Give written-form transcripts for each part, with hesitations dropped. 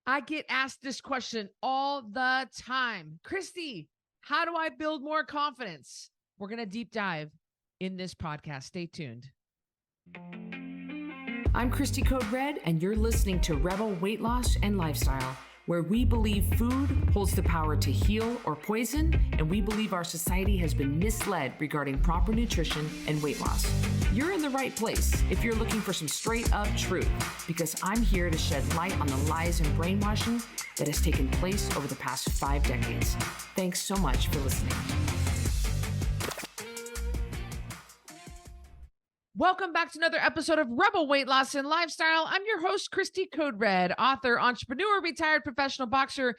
I get asked this question all the time. Cristy, how do I build more confidence? We're going to deep dive in this podcast. Stay tuned. I'm Cristy Code Red, and you're listening to Rebel Weight Loss and Lifestyle, where we believe food holds the power to heal or poison, and we believe our society has been misled regarding proper nutrition and weight loss. You're in the right place if you're looking for some straight up truth, because I'm here to shed light on the lies and brainwashing that has taken place over the past 5 decades. Thanks so much for listening. Welcome back to another episode of Rebel Weight Loss and Lifestyle. I'm your host, Cristy Code Red, author, entrepreneur, retired professional boxer.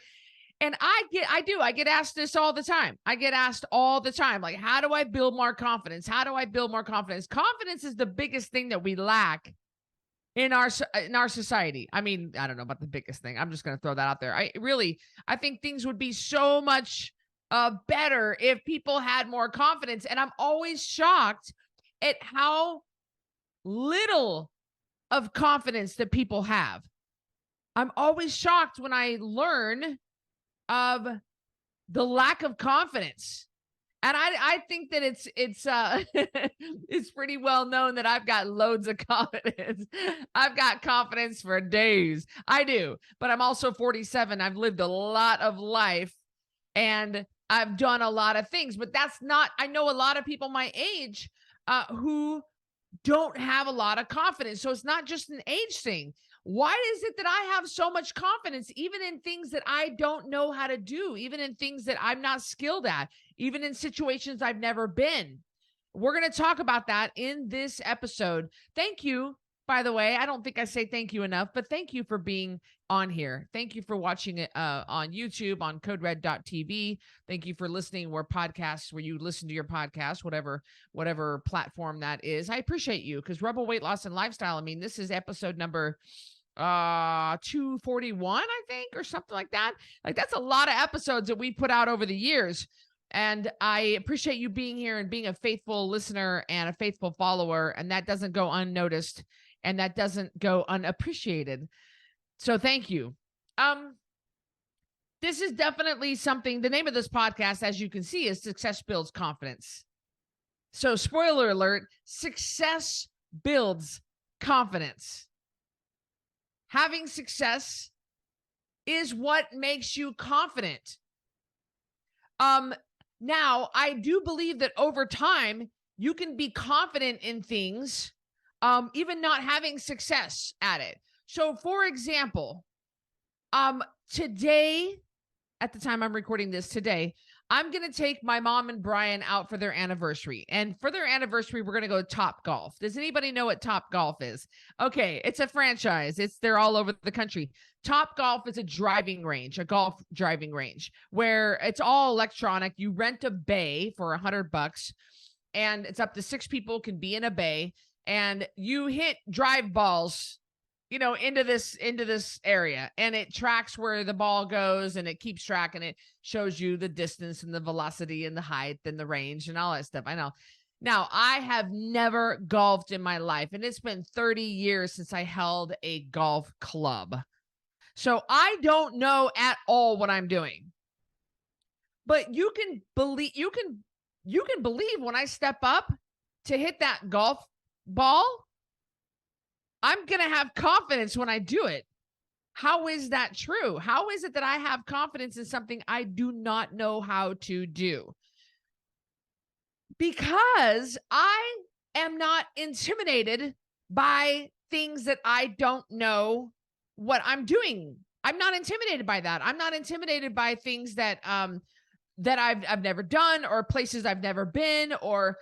And I get asked this all the time. I get asked all the time, like, how do I build more confidence? How do I build more confidence? Confidence is the biggest thing that we lack in our society. I mean, I don't know about the biggest thing. I'm just going to throw that out there. I think things would be so much better if people had more confidence. And I'm always shocked at how little of confidence that people have. I'm always shocked when I learn of the lack of confidence. And I think that it's it's pretty well known that I've got loads of confidence. I've got confidence for days. I do. But I'm also 47. I've lived a lot of life and I've done a lot of things, but I know a lot of people my age who don't have a lot of confidence. So it's not just an age thing. Why is it that I have so much confidence, even in things that I don't know how to do, even in things that I'm not skilled at, even in situations I've never been? We're going to talk about that in this episode. Thank you, by the way. I don't think I say thank you enough, but thank you for being on here. Thank you for watching it on YouTube, on codered.tv. Thank you for listening where you listen to your podcast, whatever platform that is. I appreciate you, because Rebel Weight Loss and Lifestyle, I mean, this is episode number 241, I think, or something like that. Like, that's a lot of episodes that we put out over the years. And I appreciate you being here and being a faithful listener and a faithful follower. And that doesn't go unnoticed and that doesn't go unappreciated. So thank you. This is definitely something, the name of this podcast, as you can see, is Success Builds Confidence. So spoiler alert, success builds confidence. Having success is what makes you confident. Now, I do believe that over time, you can be confident in things, even not having success at it. So, for example, today, at the time I'm recording this today, I'm going to take my mom and Brian out for their anniversary. And for their anniversary, we're going to go to Topgolf. Does anybody know what Topgolf is? Okay, it's a franchise. They're all over the country. Topgolf is a golf driving range, where it's all electronic. You rent a bay for $100, and it's up to 6 people can be in a bay, and you hit drive balls into this area, and it tracks where the ball goes, and it keeps track, and it shows you the distance and the velocity and the height and the range and all that stuff. I know. Now, I have never golfed in my life, and it's been 30 years since I held a golf club. So I don't know at all what I'm doing. But you can believe when I step up to hit that golf ball, I'm going to have confidence when I do it. How is that true? How is it that I have confidence in something I do not know how to do? Because I am not intimidated by things that I don't know what I'm doing. I'm not intimidated by that. I'm not intimidated by things that I've never done, or places I've never been, or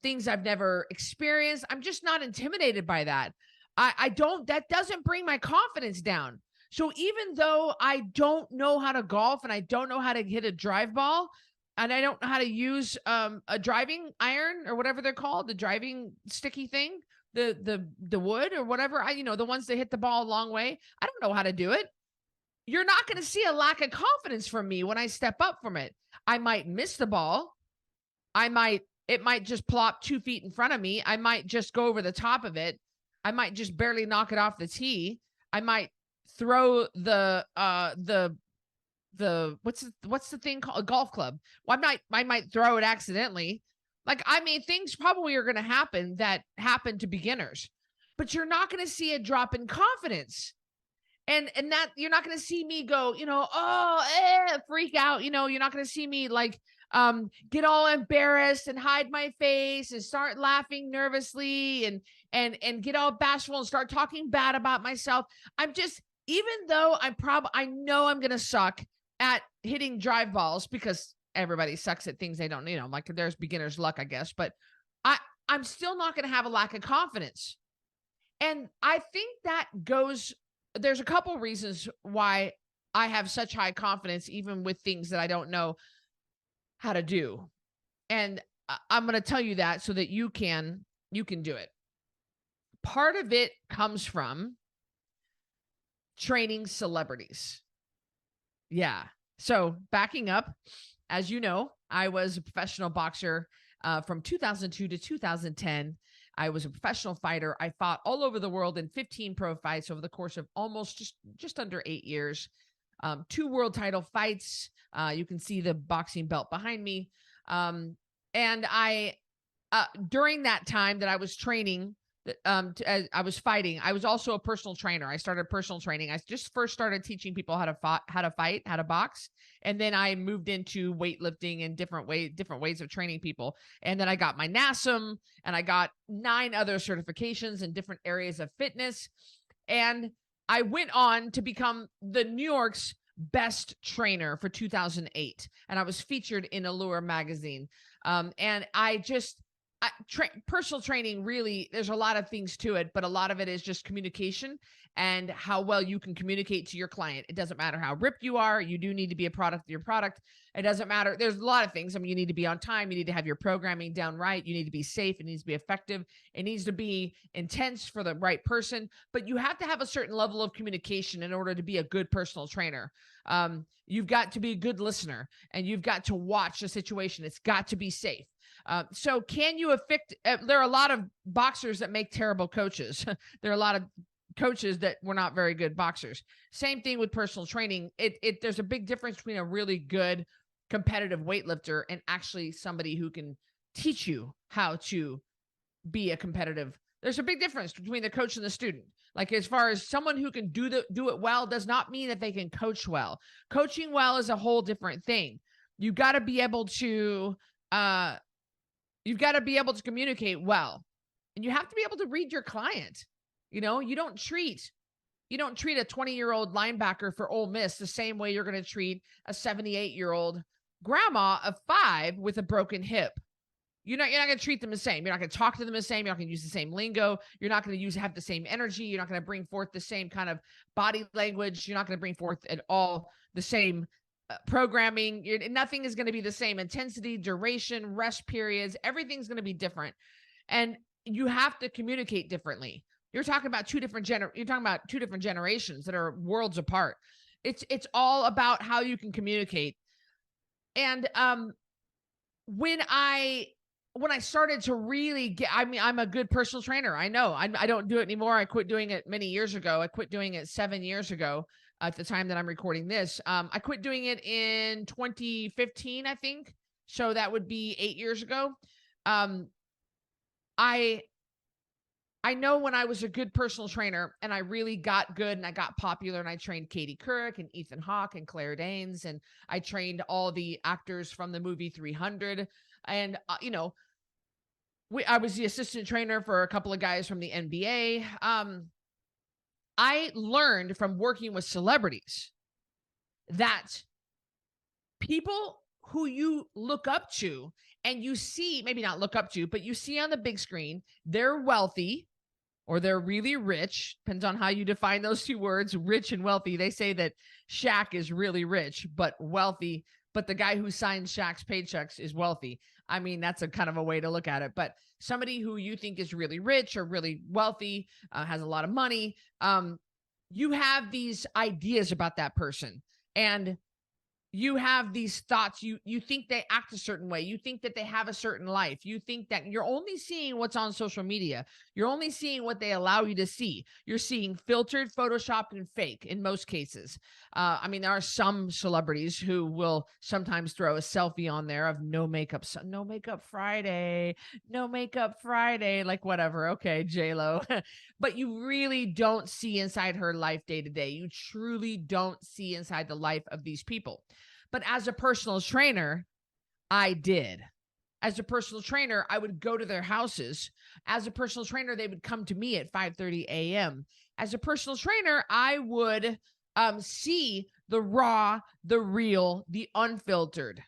things I've never experienced. I'm just not intimidated by that. That doesn't bring my confidence down. So even though I don't know how to golf, and I don't know how to hit a drive ball, and I don't know how to use a driving iron, or whatever they're called, the driving sticky thing, the wood or whatever, the ones that hit the ball a long way, I don't know how to do it. You're not going to see a lack of confidence from me when I step up from it. I might miss the ball. It might just plop 2 feet in front of me. I might just go over the top of it. I might just barely knock it off the tee. I might throw the what's the thing called, a golf club. Well, I might throw it accidentally. Like, I mean, things probably are going to happen that happen to beginners, but you're not going to see a drop in confidence. And that you're not going to see me go, freak out. You're not going to see me like get all embarrassed and hide my face and start laughing nervously and get all bashful and start talking bad about myself. I'm just, even though I know I'm going to suck at hitting drive balls, because everybody sucks at things they don't, like there's beginner's luck, I guess, but I'm still not going to have a lack of confidence. And I think there's a couple reasons why I have such high confidence, even with things that I don't know how to do. And I'm going to tell you that so that you can do it. Part of it comes from training celebrities. Yeah. So backing up, as you know, I was a professional boxer from 2002 to 2010. I was a professional fighter. I fought all over the world in 15 pro fights over the course of almost just under 8 years. 2 world title fights. You can see the boxing belt behind me. And I, during that time that I was training, as I was fighting, I was also a personal trainer. I started personal training. I just first started teaching people how to fight, how to box. And then I moved into weightlifting and different ways of training people. And then I got my NASM and I got 9 other certifications in different areas of fitness. And I went on to become the New York's best trainer for 2008. And I was featured in Allure magazine. And personal training, really, there's a lot of things to it, but a lot of it is just communication and how well you can communicate to your client. It doesn't matter how ripped you are. You do need to be a product of your product. It doesn't matter. There's a lot of things. I mean, you need to be on time. You need to have your programming down right. You need to be safe. It needs to be effective. It needs to be intense for the right person, but you have to have a certain level of communication in order to be a good personal trainer. You've got to be a good listener, and you've got to watch the situation. It's got to be safe. So can you there are a lot of boxers that make terrible coaches. There are a lot of coaches that were not very good boxers. Same thing with personal training. There's a big difference between a really good competitive weightlifter and actually somebody who can teach you how to be a competitive. There's a big difference between the coach and the student. Like, as far as someone who can do it well does not mean that they can coach well. Coaching well is a whole different thing. You've got to be able to communicate well, and you have to be able to read your client. You don't treat a 20-year-old linebacker for Ole Miss the same way you're going to treat a 78-year-old grandma of 5 with a broken hip. You're not going to treat them the same. You're not going to talk to them the same. You're not going to use the same lingo. You're not going to have the same energy. You're not going to bring forth the same kind of body language. You're not going to bring forth at all the same programming. Nothing is going to be the same. Intensity, duration, rest periods, everything's going to be different. And you have to communicate differently. You're talking about two different generations that are worlds apart. It's all about how you can communicate. And when I started to really I'm a good personal trainer. I know I don't do it anymore. I quit doing it many years ago. I quit doing it 7 years ago at the time that I'm recording this. I quit doing it in 2015, I think. So that would be 8 years ago. I know when I was a good personal trainer and I really got good and I got popular, and I trained Katie Couric and Ethan Hawke and Claire Danes, and I trained all the actors from the movie 300. And, I was the assistant trainer for a couple of guys from the NBA. I learned from working with celebrities that people who you look up to, and you see, maybe not look up to, but you see on the big screen, they're wealthy or they're really rich. Depends on how you define those two words, rich and wealthy. They say that Shaq is really rich, but wealthy, but the guy who signs Shaq's paychecks is wealthy. I mean, that's a kind of a way to look at it. But somebody who you think is really rich or really wealthy, has a lot of money, you have these ideas about that person. And You have these thoughts. You think they act a certain way. You think that they have a certain life. You think that you're only seeing what's on social media. You're only seeing what they allow you to see. You're seeing filtered, photoshopped, and fake in most cases. I mean, there are some celebrities who will sometimes throw a selfie on there of no makeup Friday, no makeup Friday, like whatever. Okay, J-Lo. But you really don't see inside her life day to day. You truly don't see inside the life of these people. But as a personal trainer, I did. As a personal trainer, I would go to their houses. As a personal trainer, they would come to me at 5:30 a.m. As a personal trainer, I would see the raw, the real, the unfiltered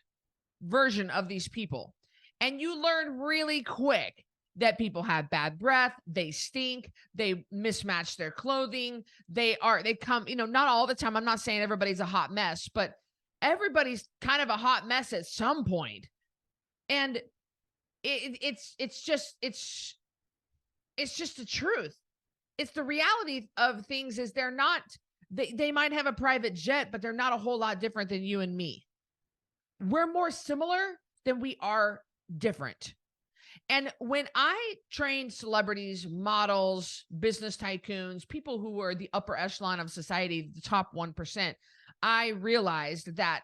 version of these people. And you learn really quick that people have bad breath, they stink, they mismatch their clothing, they come, not all the time. I'm not saying everybody's a hot mess, but everybody's kind of a hot mess at some point. And it's just the truth. It's the reality of things. Is they're not, they might have a private jet, but they're not a whole lot different than you and me. We're more similar than we are different. And when I train celebrities, models, business tycoons, people who are the upper echelon of society, the top 1%, I realized that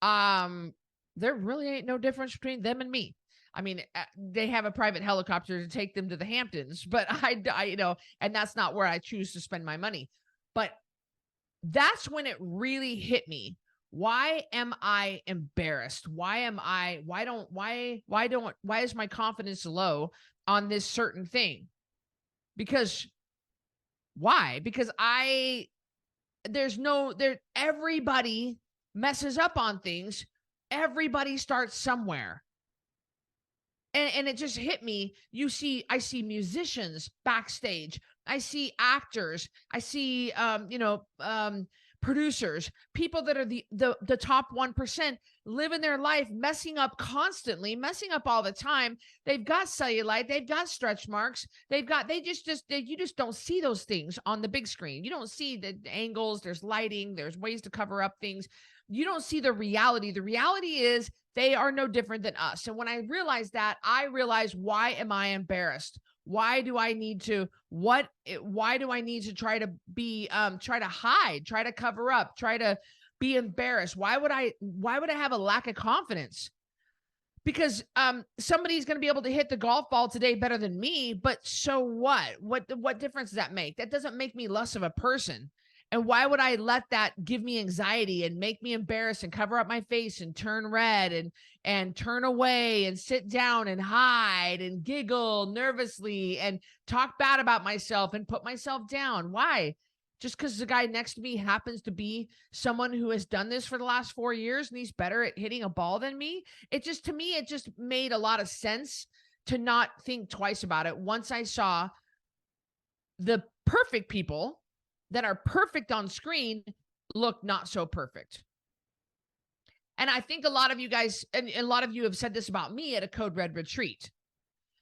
there really ain't no difference between them and me. I mean, they have a private helicopter to take them to the Hamptons, but I and that's not where I choose to spend my money. But that's when it really hit me. Why am I embarrassed? Why is my confidence low on this certain thing? Because why? Because everybody messes up on things. Everybody starts somewhere. And it just hit me. I see musicians backstage. I see actors. I see, producers, people that are the top 1%, living their life messing up constantly, messing up all the time. They've got cellulite, they've got stretch marks, you just don't see those things on the big screen. You don't see the angles, there's lighting, there's ways to cover up things. You don't see the reality. The reality is they are no different than us. And when I realized that, I realized, why am I embarrassed? Why do I need to try to be, try to hide, try to cover up, try to be embarrassed? Why would I have a lack of confidence? Because somebody's going to be able to hit the golf ball today better than me, but so what? What difference does that make? That doesn't make me less of a person. And why would I let that give me anxiety and make me embarrassed and cover up my face and turn red and turn away and sit down and hide and giggle nervously and talk bad about myself and put myself down? Why? Just because the guy next to me happens to be someone who has done this for the last 4 years and he's better at hitting a ball than me? To me, it just made a lot of sense to not think twice about it once I saw the perfect people that are perfect on screen look not so perfect. And I think a lot of you guys, and a lot of you have said this about me at a Code Red retreat.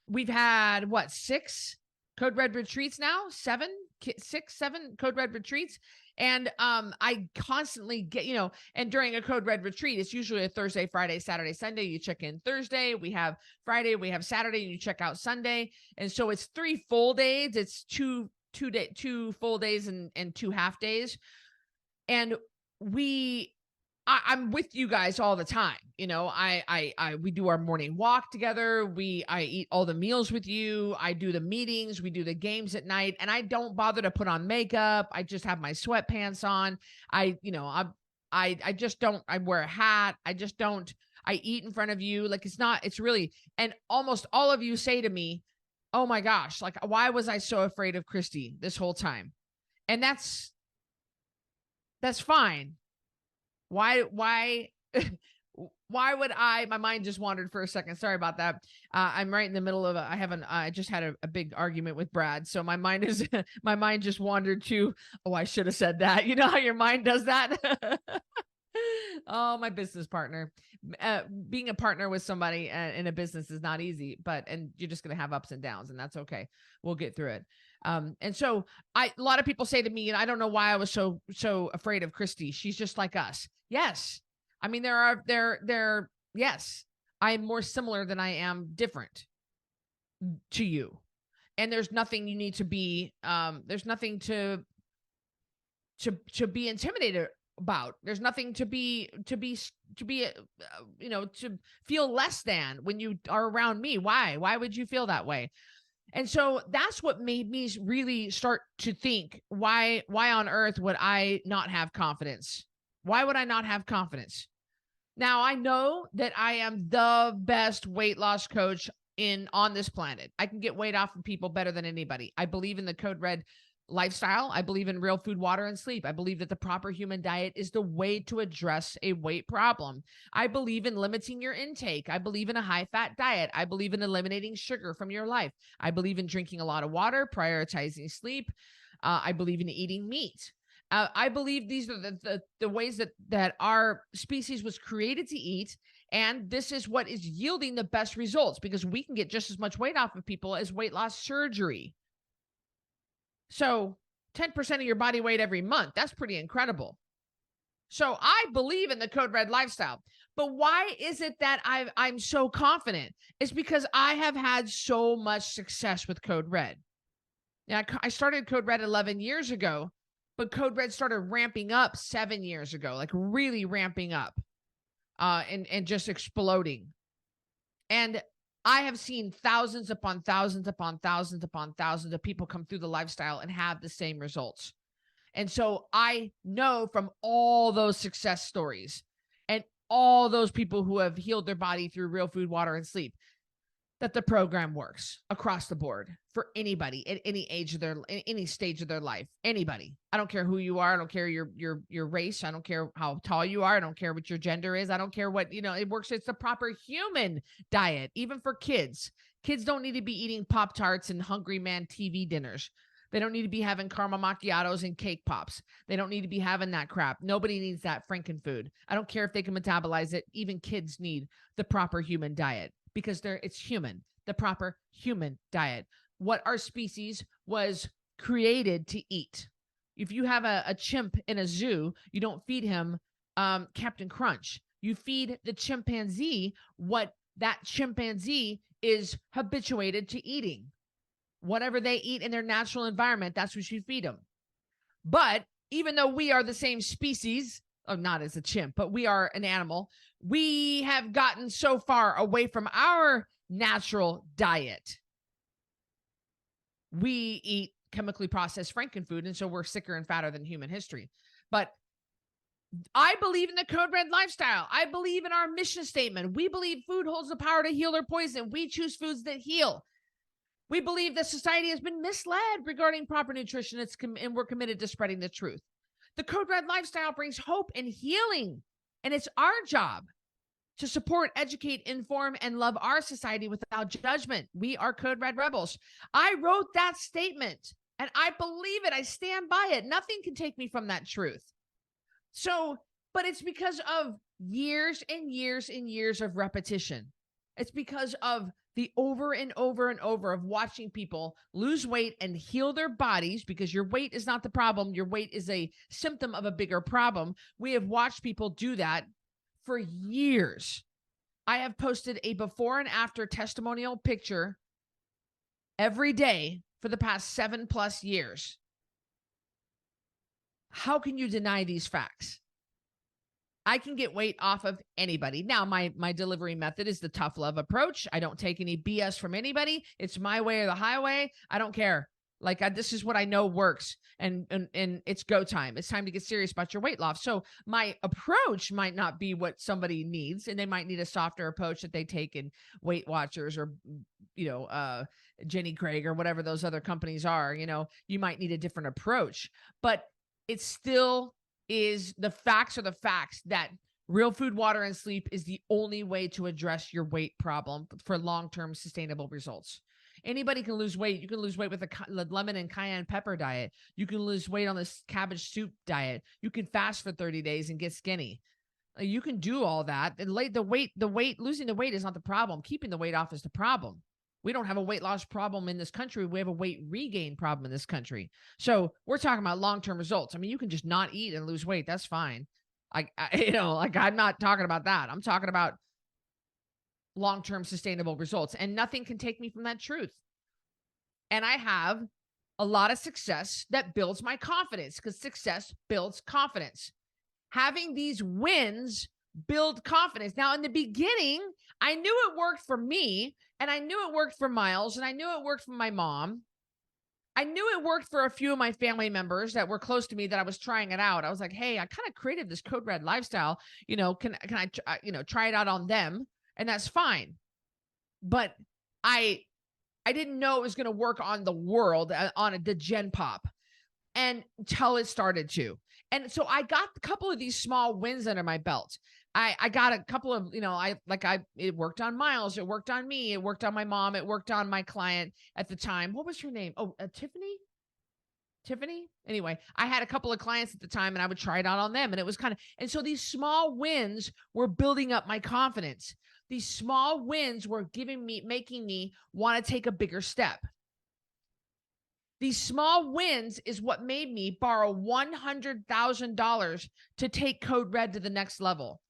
We've had 6 Code Red retreats now, 7 Code Red retreats. And I constantly get, and during a Code Red retreat, it's usually a Thursday, Friday, Saturday, Sunday. You check in Thursday, we have Friday, we have Saturday, and you check out Sunday. And so it's 3 full days. It's 2 full days and 2 half days. And I'm with you guys all the time. We do our morning walk together. I eat all the meals with you. I do the meetings. We do the games at night, and I don't bother to put on makeup. I just have my sweatpants on. I just don't, I wear a hat. I eat in front of you. And almost all of you say to me, oh my gosh, why was I so afraid of Cristy this whole time? And that's fine. Why would my mind just wandered for a second. Sorry about that. I'm right in the middle of I just had a big argument with Brad. So my mind just wandered to, oh, I should have said that. You know how your mind does that? Oh, my business partner. Being a partner with somebody in a business is not easy, and you're just going to have ups and downs, and that's okay. We'll get through it. And so a lot of people say to me, and I don't know why I was so afraid of Cristy. She's just like us. Yes. I mean, yes, I'm more similar than I am different to you. And there's nothing you need to be, there's nothing to be intimidated about. There's nothing to be, to feel less than when you are around me. Why would you feel that way? And so that's what made me really start to think, why on earth would I not have confidence? Why would I not have confidence? Now, I know that I am the best weight loss coach on this planet. I can get weight off of people better than anybody. I believe in the Code Red lifestyle. I believe in real food, water, and sleep. I believe that the proper human diet is the way to address a weight problem. I believe in limiting your intake. I believe in a high-fat diet. I believe in eliminating sugar from your life. I believe in drinking a lot of water, prioritizing sleep. I believe in eating meat. I believe these are the ways that our species was created to eat. And this is what is yielding the best results, because we can get just as much weight off of people as weight loss surgery. So 10% of your body weight every month, that's pretty incredible. So I believe in the Code Red lifestyle. But why is it that I'm so confident? It's because I have had so much success with Code Red. Now, I started Code Red 11 years ago, but Code Red started ramping up 7 years ago, like really ramping up and just exploding. And I have seen thousands upon thousands upon thousands upon thousands of people come through the lifestyle and have the same results. And so I know from all those success stories and all those people who have healed their body through real food, water, and sleep, that the program works across the board for anybody at any age of any stage of their life. Anybody. I don't care who you are. I don't care your race. I don't care how tall you are. I don't care what your gender is. I don't care what, it works. It's the proper human diet, even for kids. Kids don't need to be eating Pop-Tarts and Hungry Man TV dinners. They don't need to be having caramel macchiatos and cake pops. They don't need to be having that crap. Nobody needs that frankenfood. I don't care if they can metabolize it. Even kids need the proper human diet, because it's human, the proper human diet, what our species was created to eat. If you have a chimp in a zoo, you don't feed him Captain Crunch. You feed the chimpanzee what that chimpanzee is habituated to eating. Whatever they eat in their natural environment, that's what you feed them. But even though we are the same species, not as a chimp, but we are an animal, we have gotten so far away from our natural diet. We eat chemically processed frankenfood, and so we're sicker and fatter than human history. But I believe in the Code Red lifestyle. I believe in our mission statement. We believe food holds the power to heal or poison. We choose foods that heal. We believe that society has been misled regarding proper nutrition, and we're committed to spreading the truth. The Code Red lifestyle brings hope and healing, and it's our job to support, educate, inform, and love our society without judgment. We are Code Red Rebels. I wrote that statement, and I believe it. I stand by it. Nothing can take me from that truth. So, but it's because of years and years and years of repetition. It's because of the over and over and over of watching people lose weight and heal their bodies, because your weight is not the problem. Your weight is a symptom of a bigger problem. We have watched people do that for years. I have posted a before and after testimonial picture every day for the past 7+ years. How can you deny these facts? I can get weight off of anybody. Now, my delivery method is the tough love approach. I don't take any BS from anybody. It's my way or the highway. I don't care. This is what I know works, and it's go time. It's time to get serious about your weight loss. So my approach might not be what somebody needs, and they might need a softer approach that they take in Weight Watchers or, Jenny Craig or whatever those other companies are. You might need a different approach, but it still is the facts that real food, water, and sleep is the only way to address your weight problem for long-term sustainable results. Anybody can lose weight. You can lose weight with a lemon and cayenne pepper diet. You can lose weight on this cabbage soup diet. You can fast for 30 days and get skinny. You can do all that. And losing the weight is not the problem. Keeping the weight off is the problem. We don't have a weight loss problem in this country. We have a weight regain problem in this country. So we're talking about long-term results. I mean, you can just not eat and lose weight. That's fine. I'm not talking about that. I'm talking about long-term sustainable results, and nothing can take me from that truth. And I have a lot of success that builds my confidence, because success builds confidence. Having these wins build confidence. Now, in the beginning, I knew it worked for me, and I knew it worked for Miles, and I knew it worked for my mom. I knew it worked for a few of my family members that were close to me that I was trying it out. I was like, hey, I kind of created this Code Red lifestyle. Can I try it out on them? And that's fine. But I didn't know it was going to work on the world, on the Gen Pop, and until it started to. And so I got a couple of these small wins under my belt. I got a couple of, it worked on Miles. It worked on me. It worked on my mom. It worked on my client at the time. What was her name? Oh, Tiffany. Anyway, I had a couple of clients at the time, and I would try it out on them. And it was and so these small wins were building up my confidence. These small wins were making me want to take a bigger step. These small wins is what made me borrow $100,000 to take Code Red to the next level.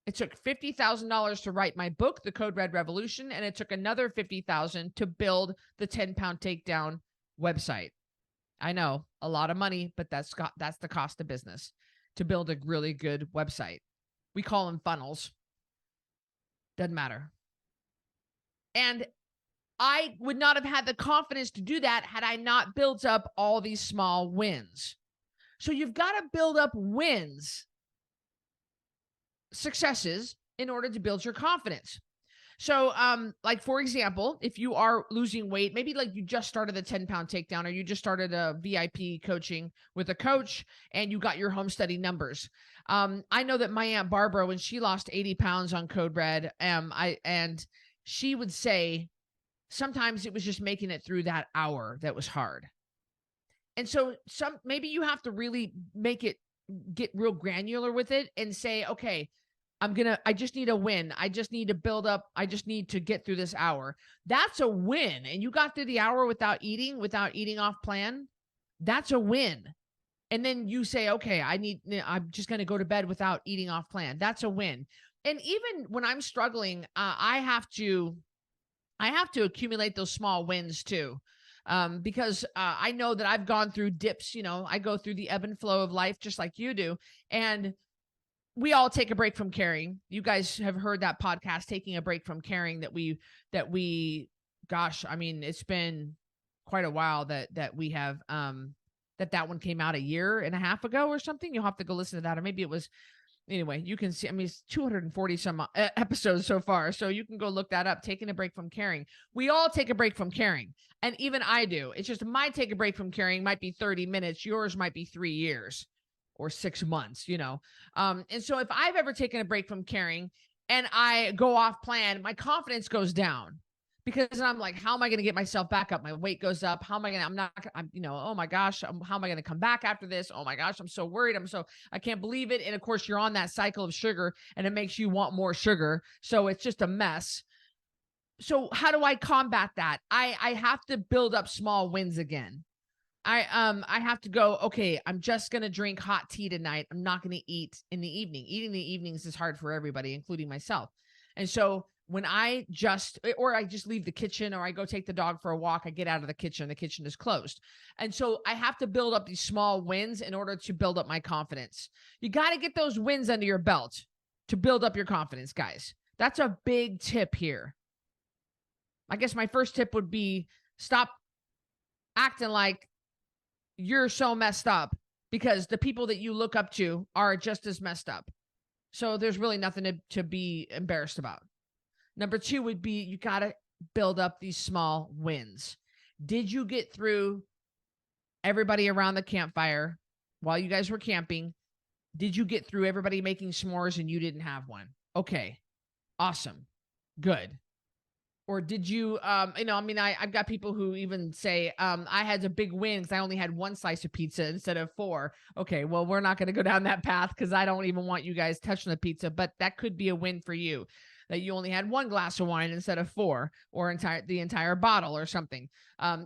It took $50,000 to write my book, The Code Red Revolution, and it took another $50,000 to build the 10-pound takedown website. I know, a lot of money, but that's the cost of business to build a really good website. We call them funnels. Doesn't matter. And I would not have had the confidence to do that had I not built up all these small wins. So you've got to build up wins, successes, in order to build your confidence. So, like, for example, if you are losing weight, maybe like you just started the 10-pound takedown, or you just started a VIP coaching with a coach and you got your home study numbers. I know that my Aunt Barbara, when she lost 80 pounds on Code Red, and she would say sometimes it was just making it through that hour that was hard. And so maybe you have to really get real granular with it and say, okay, I just need a win. I just need to build up. I just need to get through this hour. That's a win. And you got through the hour without eating off plan. That's a win. And then you say, okay, I'm just going to go to bed without eating off plan. That's a win. And even when I'm struggling, I have to accumulate those small wins too. Because I know that I've gone through dips. I go through the ebb and flow of life just like you do. And we all take a break from caring. You guys have heard that podcast, Taking a Break from Caring, that we, gosh, I mean, it's been quite a while that we have, that one came out a year and a half ago or something. You'll have to go listen to that. Or maybe it was, anyway, you can see, I mean, it's 240 some episodes so far. So you can go look that up, Taking a Break from Caring. We all take a break from caring. And even I do. It's just my take a break from caring might be 30 minutes. Yours might be 3 years. Or 6 months, And so if I've ever taken a break from caring and I go off plan, my confidence goes down, because I'm like, how am I going to get myself back up? My weight goes up. How am I going to, oh my gosh, how am I going to come back after this? Oh my gosh, I'm so worried. I can't believe it. And of course you're on that cycle of sugar, and it makes you want more sugar. So it's just a mess. So how do I combat that? I have to build up small wins again. I have to go, okay, I'm just going to drink hot tea tonight. I'm not going to eat in the evening. Eating in the evenings is hard for everybody, including myself. And so when I just leave the kitchen, or I go take the dog for a walk, I get out of the kitchen is closed. And so I have to build up these small wins in order to build up my confidence. You got to get those wins under your belt to build up your confidence, guys. That's a big tip here. I guess my first tip would be stop acting like you're so messed up, because the people that you look up to are just as messed up. So there's really nothing to be embarrassed about. Number 2 would be, you got to build up these small wins. Did you get through everybody around the campfire while you guys were camping? Did you get through everybody making s'mores and you didn't have one? Okay. Awesome. Good. Or did you, I've got people who even say, I had a big win because I only had 1 slice of pizza instead of 4. Okay, well, we're not going to go down that path, because I don't even want you guys touching the pizza, but that could be a win for you, that you only had 1 glass of wine instead of 4, or the entire bottle or something.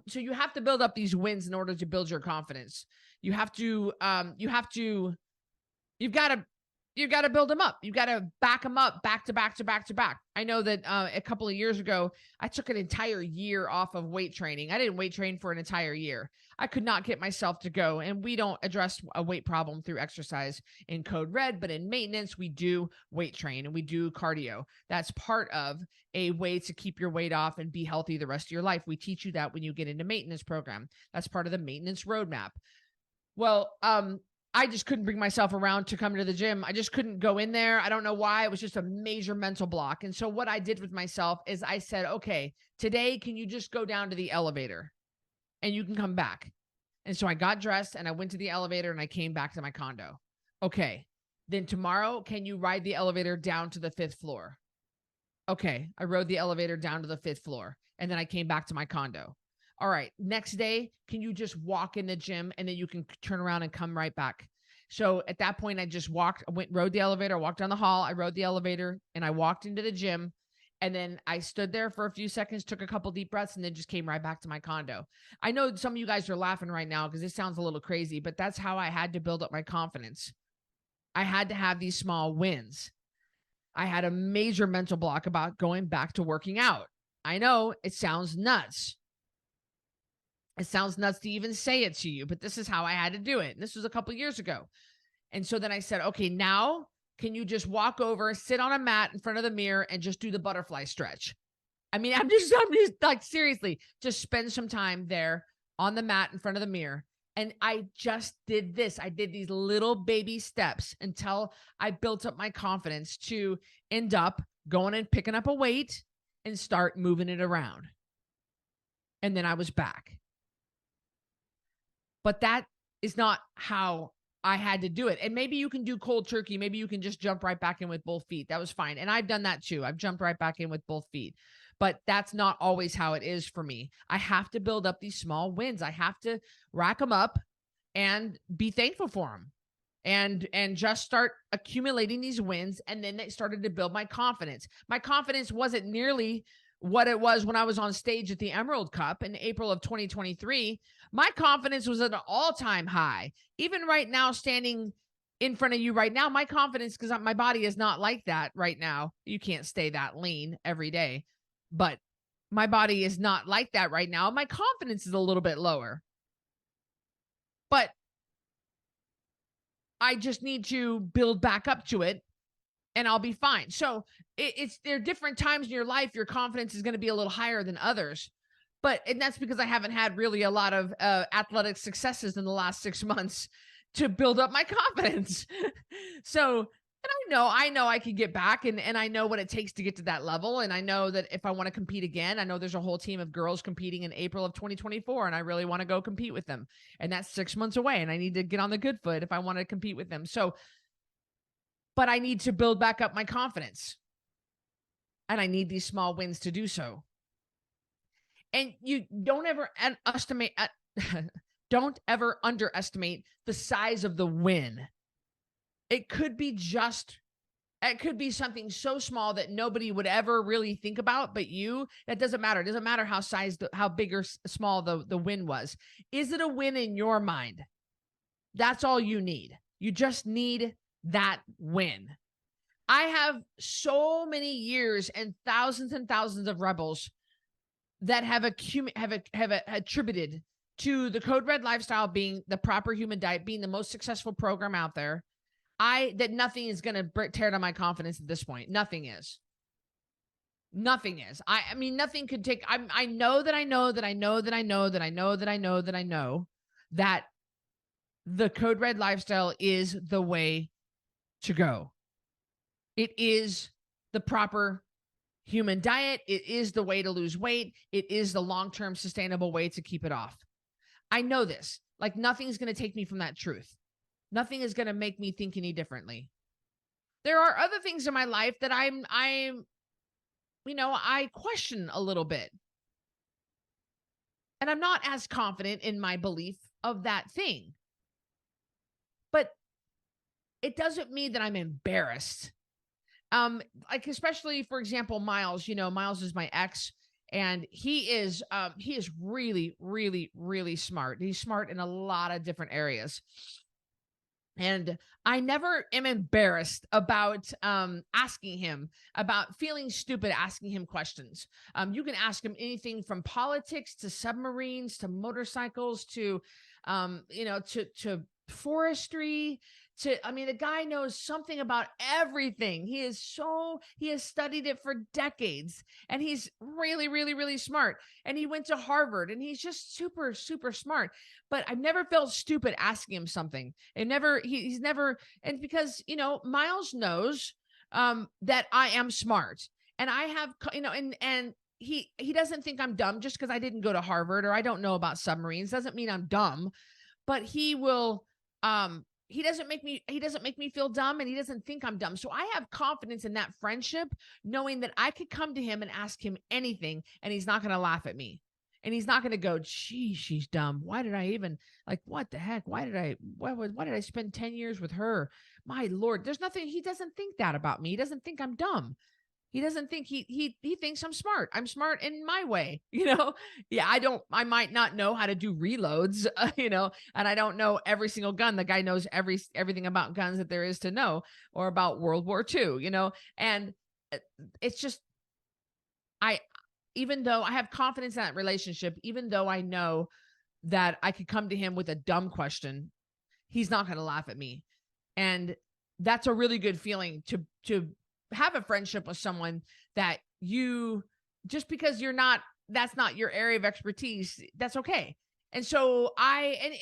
So you have to build up these wins in order to build your confidence. You've got to You got to build them up. You got to back them up back to back to back to back. I know that a couple of years ago, I took an entire year off of weight training. I didn't weight train for an entire year. I could not get myself to go. And we don't address a weight problem through exercise in Code Red, but in maintenance, we do weight train and we do cardio. That's part of a way to keep your weight off and be healthy the rest of your life. We teach you that when you get into maintenance program. That's part of the maintenance roadmap. Well, I just couldn't bring myself around to come to the gym. I just couldn't go in there. I don't know why. It was just a major mental block. And so what I did with myself is I said, okay, today, can you just go down to the elevator and you can come back? And so I got dressed and I went to the elevator and I came back to my condo. Okay. Then tomorrow, can you ride the elevator down to the 5th floor? Okay. I rode the elevator down to the 5th floor and then I came back to my condo. All right, next day, can you just walk in the gym and then you can turn around and come right back? So at that point, I just rode the elevator, walked down the hall, I rode the elevator and I walked into the gym. And then I stood there for a few seconds, took a couple deep breaths, and then just came right back to my condo. I know some of you guys are laughing right now because this sounds a little crazy, but that's how I had to build up my confidence. I had to have these small wins. I had a major mental block about going back to working out. I know it sounds nuts. It sounds nuts to even say it to you, but this is how I had to do it. And this was a couple years ago. And so then I said, okay, now can you just walk over, sit on a mat in front of the mirror and just do the butterfly stretch? I mean, I'm just like, seriously, just spend some time there on the mat in front of the mirror. And I just did this. I did these little baby steps until I built up my confidence to end up going and picking up a weight and start moving it around. And then I was back. But that is not how I had to do it. And maybe you can do cold turkey. Maybe you can just jump right back in with both feet. That was fine. And I've done that too. I've jumped right back in with both feet. But that's not always how it is for me. I have to build up these small wins. I have to rack them up and be thankful for them. And just start accumulating these wins. And then it started to build my confidence. My confidence wasn't nearly what it was when I was on stage at the Emerald Cup in April of 2023. My confidence was at an all-time high. Even right now, standing in front of you right now, my confidence, because my body is not like that right now. You can't stay that lean every day, but my body is not like that right now. My confidence is a little bit lower, but I just need to build back up to it and I'll be fine. So there are different times in your life, your confidence is going to be a little higher than others. And that's because I haven't had really a lot of athletic successes in the last 6 months to build up my confidence. So, and I know I can get back and I know what it takes to get to that level. And I know that if I want to compete again, I know there's a whole team of girls competing in April of 2024, and I really want to go compete with them. And that's 6 months away. And I need to get on the good foot if I want to compete with them. So, but I need to build back up my confidence. And I need these small wins to do so. And you don't ever underestimate the size of the win. It could be something so small that nobody would ever really think about, but that doesn't matter. It doesn't matter how big or small the win was. Is it a win in your mind? That's all you need. You just need that win. I have so many years and thousands of rebels that have attributed to the Code Red lifestyle being the proper human diet, being the most successful program out there. That nothing is going to tear down my confidence at this point. Nothing is. Nothing is. I mean, nothing could take. I know that the Code Red lifestyle is the way to go. It is the proper human diet. It is the way to lose weight. It is the long-term sustainable way to keep it off. I know this. Like, nothing's going to take me from that truth. Nothing is going to make me think any differently. There are other things in my life that I question a little bit. And I'm not as confident in my belief of that thing. But it doesn't mean that I'm embarrassed. Like, especially, for example, Miles, Miles is my ex, and he is really, really, really smart. He's smart in a lot of different areas. And I never am embarrassed about asking him, about feeling stupid, asking him questions. You can ask him anything from politics to submarines to motorcycles to, to forestry. I mean, the guy knows something about everything. He has studied it for decades, and he's really, really, really smart. And he went to Harvard, and he's just super, super smart. But I've never felt stupid asking him something. He's never, and because, Miles knows that I am smart, and I have, and he doesn't think I'm dumb just because I didn't go to Harvard or I don't know about submarines. Doesn't mean I'm dumb, but he will, he doesn't make me feel dumb, and he doesn't think I'm dumb. So I have confidence in that friendship, knowing that I could come to him and ask him anything, and he's not going to laugh at me. And he's not going to go, gee, she's dumb. Why did I even, like, what the heck? Why did I spend 10 years with her? My Lord, there's nothing. He doesn't think that about me. He doesn't think I'm dumb. He doesn't think he thinks I'm smart. I'm smart in my way, Yeah, I might not know how to do reloads, and I don't know every single gun. The guy knows everything about guns that there is to know, or about World War II, and it's just, I, even though I have confidence in that relationship, even though I know that I could come to him with a dumb question, he's not going to laugh at me. And that's a really good feeling to have a friendship with someone that just because that's not your area of expertise, that's okay. And so and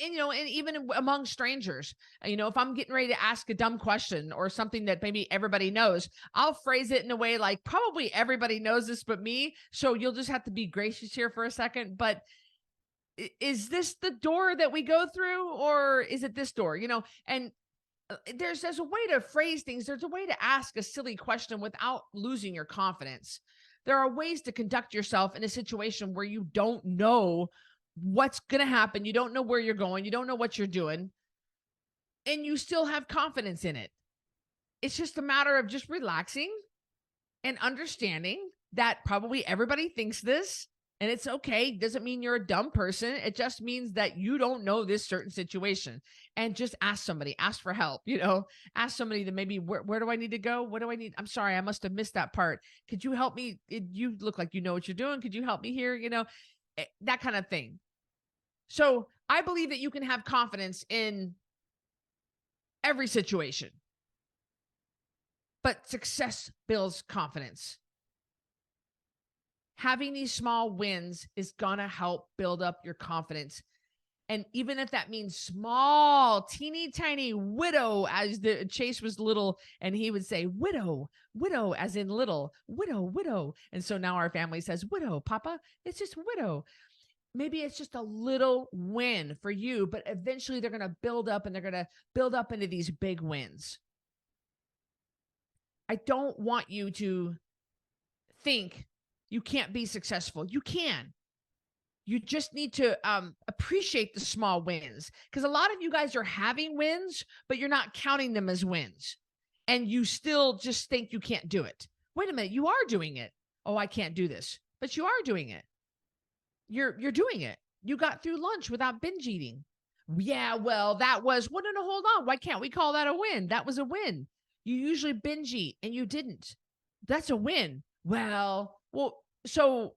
even among strangers, if I'm getting ready to ask a dumb question or something that maybe everybody knows, I'll phrase it in a way like, probably everybody knows this but me. So you'll just have to be gracious here for a second. But is this the door that we go through, or is it this door? And there's a way to phrase things. There's a way to ask a silly question without losing your confidence. There are ways to conduct yourself in a situation where you don't know what's going to happen. You don't know where you're going. You don't know what you're doing, and you still have confidence in it. It's just a matter of just relaxing and understanding that probably everybody thinks this, and it's okay. It doesn't mean you're a dumb person. It just means that you don't know this certain situation, and just ask somebody, ask for help, ask somebody that maybe, where do I need to go? What do I need? I'm sorry, I must have missed that part. Could you help me? You look like you know what you're doing. Could you help me here? That kind of thing. So I believe that you can have confidence in every situation, but success builds confidence. Having these small wins is going to help build up your confidence. And even if that means small, teeny tiny widow, as the Chase was little, and he would say widow, as in little, widow. And so now our family says widow, Papa, it's just widow. Maybe it's just a little win for you, but eventually they're going to build up, and they're going to build up into these big wins. I don't want you to think you can't be successful. You can. You just need to appreciate the small wins, because a lot of you guys are having wins, but you're not counting them as wins. And you still just think you can't do it. Wait a minute, you are doing it. Oh, I can't do this, but you are doing it. You're doing it. You got through lunch without binge eating. Yeah, well, no, hold on. Why can't we call that a win? That was a win. You usually binge eat and you didn't. That's a win. Well, so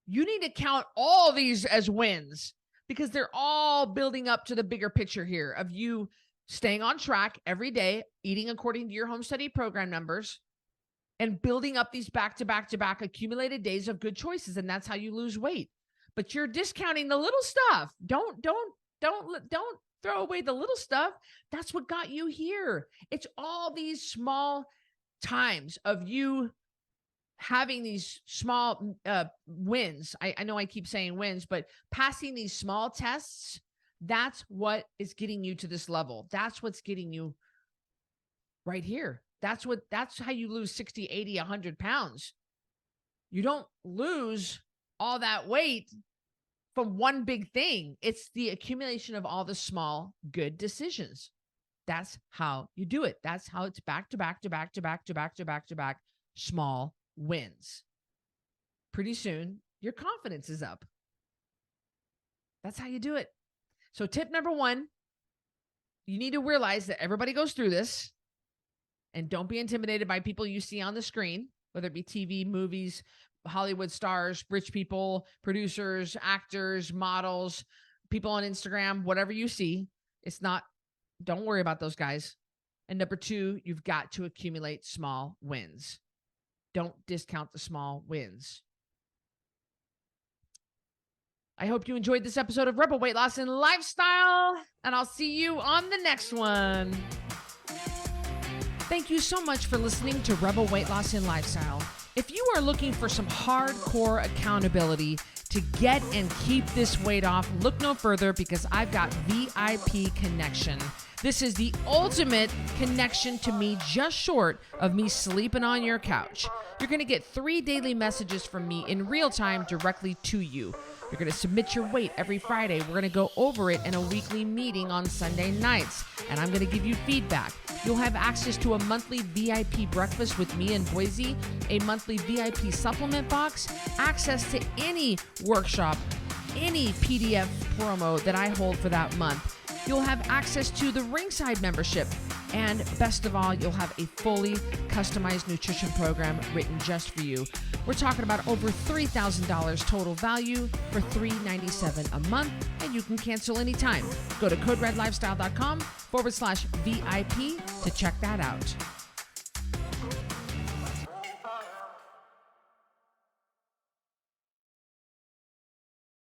you need to count all these as wins, because they're all building up to the bigger picture here of you staying on track every day, eating according to your home study program numbers, and building up these back-to-back-to-back accumulated days of good choices. And that's how you lose weight. But you're discounting the little stuff. Don't throw away the little stuff. That's what got you here. It's all these small times of you having these small wins. I know I keep saying wins, but passing these small tests, that's what is getting you to this level. That's what's getting you right here. That's how you lose 60, 80, 100 pounds. You don't lose all that weight from one big thing. It's the accumulation of all the small good decisions. That's how you do it. That's how it's back to back to back to back to back to back to back small wins. Pretty soon, your confidence is up. That's how you do it. So tip number 1, you need to realize that everybody goes through this, and don't be intimidated by people you see on the screen, whether it be TV, movies, Hollywood stars, rich people, producers, actors, models, people on Instagram, whatever you see. Don't worry about those guys. And number 2, you've got to accumulate small wins. Don't discount the small wins. I hope you enjoyed this episode of Rebel Weight Loss and Lifestyle, and I'll see you on the next one. Thank you so much for listening to Rebel Weight Loss and Lifestyle. If you are looking for some hardcore accountability to get and keep this weight off, look no further, because I've got VIP Connection. This is the ultimate connection to me, just short of me sleeping on your couch. You're going to get 3 daily messages from me in real time directly to you. You're going to submit your weight every Friday. We're going to go over it in a weekly meeting on Sunday nights, and I'm going to give you feedback. You'll have access to a monthly VIP breakfast with me in Boise, a monthly VIP supplement box, access to any workshop, any PDF promo that I hold for that month. You'll have access to the Ringside membership. And best of all, you'll have a fully customized nutrition program written just for you. We're talking about over $3,000 total value for $397 a month, and you can cancel anytime. Go to coderedlifestyle.com/VIP to check that out.